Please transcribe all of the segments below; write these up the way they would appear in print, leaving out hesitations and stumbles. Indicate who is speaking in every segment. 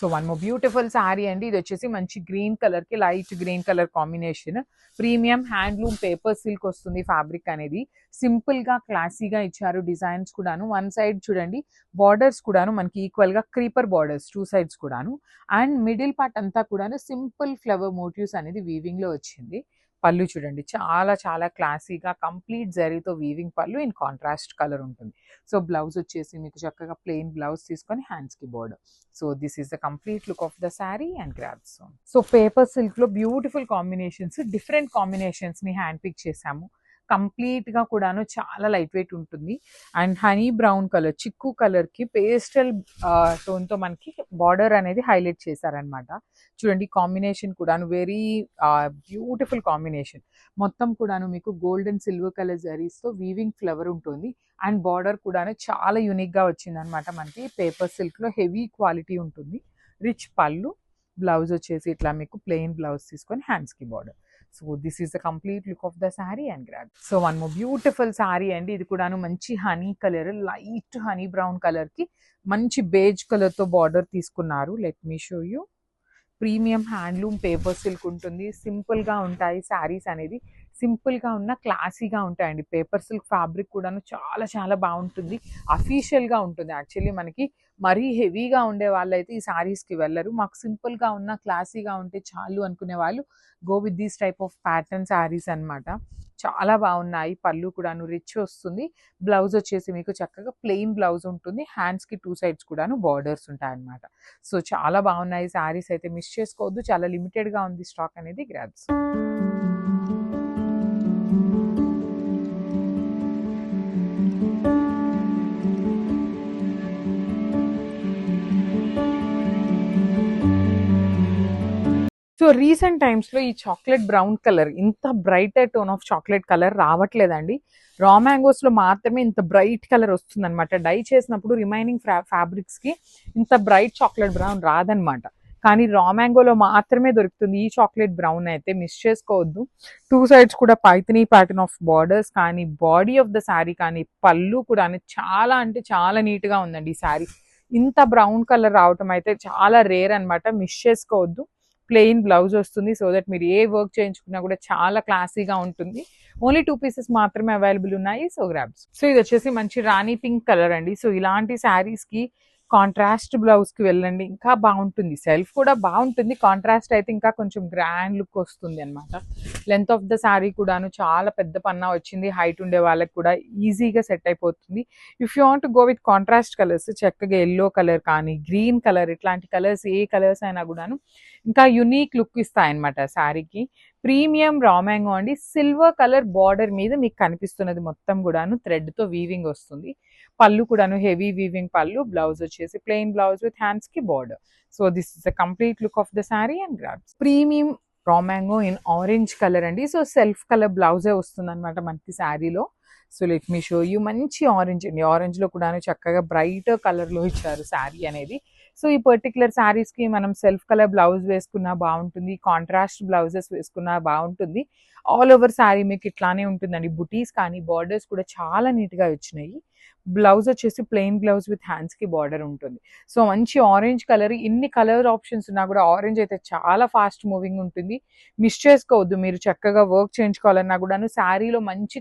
Speaker 1: So one more beautiful sari అండి. ఇది వచ్చేసి మంచి గ్రీన్ కలర్ కి light green colour combination. Premium handloom paper silk వస్తుంది ఫ్యాబ్రిక్ అనేది. సింపుల్ గా క్లాసీగా ఇచ్చారు డిజైన్స్ కూడాను. వన్ సైడ్ చూడండి బార్డర్స్ కూడాను మనకి ఈక్వల్ గా క్రీపర్ బార్డర్స్ టూ సైడ్స్ కూడాను. అండ్ మిడిల్ పార్ట్ అంతా కూడాను సింపుల్ ఫ్లవర్ మోటివ్స్ అనేది వీవింగ్ లో వచ్చింది. పళ్ళు చూడండి చాలా చాలా క్లాసీగా కంప్లీట్ జరీతో వీవింగ్ పళ్ళు ఇన్ కాంట్రాస్ట్ కలర్ ఉంటుంది. సో బ్లౌజ్ వచ్చేసి మీకు చక్కగా ప్లెయిన్ బ్లౌజ్ తీసుకొని హ్యాండ్స్ కి border. So this is the complete look of the sari and grabs. So paper silk లో బ్యూటిఫుల్ కాంబినేషన్స్, డిఫరెంట్ కాంబినేషన్స్ ని హ్యాండ్ పిక్ చేసాము. కంప్లీట్ గా కూడాను చాలా లైట్ వెయిట్ ఉంటుంది. అండ్ హనీ బ్రౌన్ కలర్ చిక్కు కలర్ కి పేస్టల్ టోన్ తో మనకి బార్డర్ అనేది హైలైట్ చేశారనమాట. చూడండి కాంబినేషన్ కూడాను వెరీ బ్యూటిఫుల్ కాంబినేషన్. మొత్తం కూడాను మీకు గోల్డెన్ సిల్వర్ కలర్ జరీస్ తో వీవింగ్ ఫ్లవర్ ఉంటుంది. అండ్ బార్డర్ కూడాను చాలా యూనిక్ గా వచ్చింది అనమాట. మనకి పేపర్ సిల్క్ లో హెవీ క్వాలిటీ ఉంటుంది. రిచ్ పళ్ళు, బ్లౌజ్ వచ్చేసి ఇట్లా మీకు ప్లెయిన్ బ్లౌజ్ తీసుకొని హ్యాండ్స్ కి border. So this is the complete look of the sari and grab. So one more beautiful sari అండి. ఇది కూడాను మంచి honey colour, light honey brown colour కి మంచి బేజ్ కలర్ తో బార్డర్ తీసుకున్నారు. Let me show you. Premium handloom paper silk ఉంటుంది. Simple గా ఉంటాయి శారీస్ అనేది. సింపుల్ గా ఉన్న క్లాసీగా ఉంటాయండి. పేపర్ సిల్క్ ఫ్యాబ్రిక్ కూడాను చాలా చాలా బాగుంటుంది. అఫీషియల్ గా ఉంటుంది. యాక్చువల్లీ మనకి మరీ హెవీగా ఉండే వాళ్ళైతే ఈ శారీస్ కి వెళ్ళరు. మాకు సింపుల్ గా ఉన్న క్లాసీగా ఉంటే చాలు అనుకునే వాళ్ళు go with these type of pattern saris అనమాట. చాలా బాగున్నాయి. పళ్ళు కూడాను రిచ్ వస్తుంది. బ్లౌజ్ వచ్చేసి మీకు చక్కగా ప్లెయిన్ బ్లౌజ్ ఉంటుంది. హ్యాండ్స్ కి టూ సైడ్స్ కూడాను బార్డర్స్ ఉంటాయి అనమాట. సో చాలా బాగున్నాయి శారీస్ అయితే మిస్ చేసుకోవద్దు. చాలా లిమిటెడ్ గా ఉంది స్టాక్ అనేది. గ్రాబ్స్. సో రీసెంట్ టైమ్స్ లో ఈ చాక్లెట్ బ్రౌన్ కలర్, ఇంత brighter tone of chocolate colour రావట్లేదండి. రా మ్యాంగోస్ లో మాత్రమే ఇంత బ్రైట్ కలర్ వస్తుంది అనమాట. డై చేసినప్పుడు రిమైనింగ్ ఫ్యాబ్రిక్స్ కి ఇంత బ్రైట్ చాక్లెట్ బ్రౌన్ రాదనమాట. కానీ రా మ్యాంగోలో మాత్రమే దొరుకుతుంది ఈ చాక్లెట్ బ్రౌన్. అయితే మిస్ చేసుకోవద్దు. టూ సైడ్స్ కూడా పైథనీ ప్యాటర్న్ ఆఫ్ బార్డర్స్ కానీ, బాడీ ఆఫ్ ద శారీ కానీ, పళ్ళు కూడా చాలా అంటే చాలా నీట్ గా ఉందండి ఈ శారీ. ఇంత బ్రౌన్ కలర్ రావటం అయితే చాలా రేర్ అనమాట. మిస్ చేసుకోవద్దు. ప్లెయిన్ బ్లౌజ్ వస్తుంది. సో దట్ మీరు ఏ వర్క్ చేయించుకున్నా కూడా చాలా క్లాసీగా ఉంటుంది. ఓన్లీ 2 పీసెస్ మాత్రమే అవైలబుల్ ఉన్నాయి. So grabs. సో ఇది వచ్చేసి మంచి రాణి పింక్ కలర్ అండి. సో ఇలాంటి శారీస్ కి కాంట్రాస్ట్ బ్లౌజ్ కి వెళ్ళండి, ఇంకా బాగుంటుంది. సెల్ఫ్ కూడా బాగుంటుంది, కాంట్రాస్ట్ అయితే ఇంకా కొంచెం గ్రాండ్ లుక్ వస్తుంది అనమాట. లెంత్ ఆఫ్ ద శారీ కూడాను చాలా పెద్ద పన్నా వచ్చింది. హైట్ ఉండే వాళ్ళకి కూడా ఈజీగా సెట్ అయిపోతుంది. If you want go with contrast colours, చక్కగా ఎల్లో కలర్ కానీ, గ్రీన్ కలర్, ఇట్లాంటి కలర్స్ ఏ కలర్స్ అయినా కూడాను ఇంకా యునీక్ లుక్ ఇస్తాయన్నమాట శారీకి. ప్రీమియం రా మ్యాంగో అండి. సిల్వర్ కలర్ బార్డర్ మీద మీకు కనిపిస్తున్నది మొత్తం కూడాను థ్రెడ్ తో వీవింగ్ వస్తుంది. పళ్ళు కూడాను హెవీ వీవింగ్ పళ్ళు. బ్లౌజ్ వచ్చేసి ప్లెయిన్ బ్లౌజ్ విత్ హ్యాండ్స్ కి border. So this is the complete look of the sari and grabs. Premium raw mango in orange colour అండి. సో సెల్ఫ్ కలర్ బ్లౌజే వస్తుంది అనమాట మనకి శారీలో. So let me show you. మంచి orange అండి. Orange లో కూడా చక్కగా బ్రైట్ కలర్ లో ఇచ్చారు శారీ అనేది. సో ఈ పర్టికులర్ శారీస్ కి మనం సెల్ఫ్ కలర్ బ్లౌజ్ వేసుకున్నా బాగుంటుంది, కాంట్రాస్ట్ బ్లౌజెస్ వేసుకున్నా బాగుంటుంది. ఆల్ ఓవర్ శారీ మీకు ఇట్లానే ఉంటుందండి. బుటీస్ కానీ బార్డర్స్ కూడా చాలా నీట్ గా వచ్చినాయి. బ్లౌజ్ వచ్చేసి ప్లెయిన్ బ్లౌజ్ విత్ హ్యాండ్స్ కి బార్డర్ ఉంటుంది. సో మంచి ఆరెంజ్ కలర్. ఇన్ని కలర్ ఆప్షన్స్ ఉన్నా కూడా ఆరెంజ్ అయితే చాలా ఫాస్ట్ మూవింగ్ ఉంటుంది. మిస్ చేసుకోవద్దు. మీరు చక్కగా వర్క్ చేయించుకోవాలన్నా కూడాను శారీలో మంచి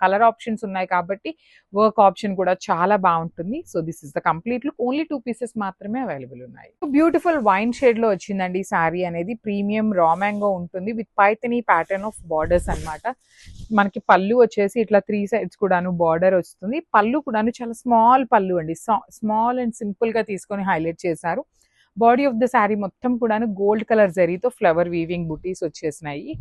Speaker 1: కలర్ ఆప్షన్స్ ఉన్నాయి కాబట్టి వర్క్ ఆప్షన్ కూడా చాలా బాగుంటుంది. So this is the complete look. Only 2 pieces మాత్రమే అవైలబుల్ ఉన్నాయి. బ్యూటిఫుల్ వైన్ షేడ్ లో వచ్చిందండి ఈ శారీ అనేది. ప్రీమియం రా మ్యాంగో ఉంటుంది with Paithani pattern of borders అనమాట. మనకి పళ్ళు వచ్చేసి ఇట్లా 3 సైడ్స్ కూడాను బార్డర్ వస్తుంది. పళ్ళు కూడాను చాలా స్మాల్ పళ్ళు అండి. స్మాల్ అండ్ సింపుల్ గా తీసుకొని హైలైట్ చేశారు. బాడీ ఆఫ్ ద శారీ మొత్తం కూడాను గోల్డ్ కలర్ జరీతో ఫ్లవర్ వీవింగ్ బుటీస్ వచ్చేసినాయి.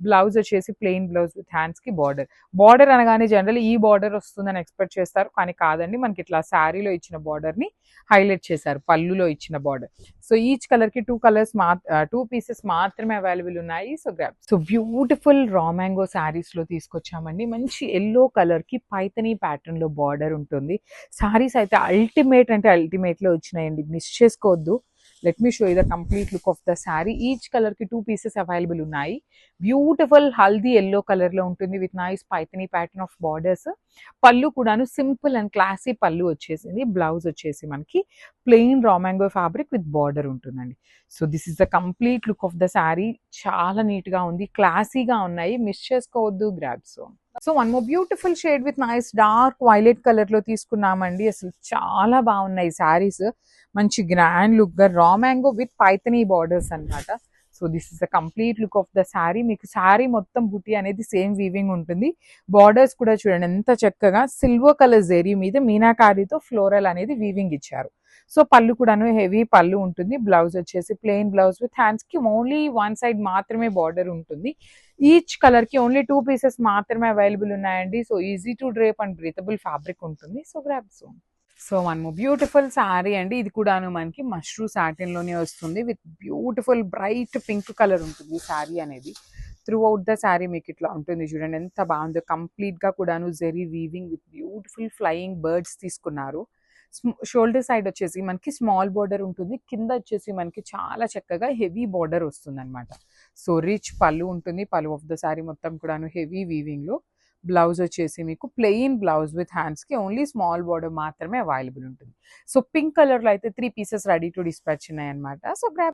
Speaker 1: బ్లౌజ్ వచ్చేసి ప్లెయిన్ బ్లౌజ్ విత్ హ్యాండ్స్ కి బార్డర్. బార్డర్ అనగానే జనరల్ ఈ బార్డర్ వస్తుందని ఎక్స్పెక్ట్ చేస్తారు, కానీ కాదండి. మనకి ఇట్లా శారీలో ఇచ్చిన బార్డర్ ని హైలైట్ చేశారు, పళ్ళులో ఇచ్చిన బార్డర్. సో ఈచ్ కలర్ కి 2 పీసెస్ మాత్రమే అవైలబుల్ ఉన్నాయి. So grab. So beautiful raw mango saris లో తీసుకొచ్చామండి. మంచి ఎల్లో కలర్ కి పైథనీ ప్యాటర్న్ లో బార్డర్ ఉంటుంది. శారీస్ అయితే అల్టిమేట్ అంటే అల్టిమేట్ లో వచ్చినాయండి. మిస్ చేసుకోవద్దు. Let me show you the complete look of the sari. Each colour కి 2 పీసెస్ అవైలబుల్ ఉన్నాయి. బ్యూటిఫుల్ హల్దీ ఎల్లో కలర్ లో ఉంటుంది with nice Paithani pattern of borders. పళ్ళు కూడాను సింపుల్ అండ్ క్లాసీ పళ్ళు వచ్చేసింది. బ్లౌజ్ వచ్చేసి మనకి plain raw mango fabric with border ఉంటుందండి. So this is the complete look of the sari. చాలా నీట్గా ఉంది, క్లాసీగా ఉన్నాయి, మిస్ చేసుకోవద్దు, grab. So one more beautiful shade with nice dark violet colour లో తీసుకున్నామండి. అసలు చాలా బాగున్నాయి శారీస్. మంచి గ్రాండ్ లుక్ గా raw mango with Paithani borders అన్నమాట. So this is the complete look of the sari. మీకు శారీ మొత్తం బుటీ అనేది సేమ్ వీవింగ్ ఉంటుంది. బార్డర్స్ కూడా చూడండి ఎంత చక్కగా సిల్వర్ కలర్ జెరీ మీద మీనాకారితో ఫ్లోరల్ అనేది వీవింగ్ ఇచ్చారు. సో పళ్ళు కూడాను హెవీ పళ్ళు ఉంటుంది. బ్లౌజ్ వచ్చేసి ప్లెయిన్ బ్లౌజ్ విత్ హ్యాండ్స్ కి ఓన్లీ వన్ సైడ్ మాత్రమే బార్డర్ ఉంటుంది. ఈచ్ కలర్ కి ఓన్లీ 2 పీసెస్ మాత్రమే అవైలబుల్ ఉన్నాయండి. So easy to drape and breathable fabric ఉంటుంది. So grab soon. So one beautiful sari అండి. ఇది కూడాను మనకి మష్రూ సాటిన్ లోనే వస్తుంది with beautiful bright pink colour ఉంటుంది శారీ అనేది. త్రూ అవుట్ ద శారీ మీకు ఇట్లా ఉంటుంది. చూడండి ఎంత బాగుందో. కంప్లీట్ గా కూడాను zari weaving with beautiful flying birds తీసుకున్నారు. షోల్డర్ సైడ్ వచ్చేసి మనకి స్మాల్ బార్డర్ ఉంటుంది. కింద వచ్చేసి మనకి చాలా చక్కగా హెవీ బార్డర్ వస్తుంది అనమాట. సో రిచ్ పళ్ళు ఉంటుంది. పళ్ళు ఆఫ్ ద శారీ మొత్తం కూడాను హెవీ వీవింగ్ లో. బ్లౌజ్ వచ్చేసి మీకు ప్లెయిన్ బ్లౌజ్ విత్ హ్యాండ్స్ కి ఓన్లీ స్మాల్ బార్డర్ మాత్రమే అవైలబుల్ ఉంటుంది. సో పింక్ కలర్ లో అయితే 3 పీసెస్ రెడీ టు డిస్పాచ్ ఉన్నాయి అనమాట. సో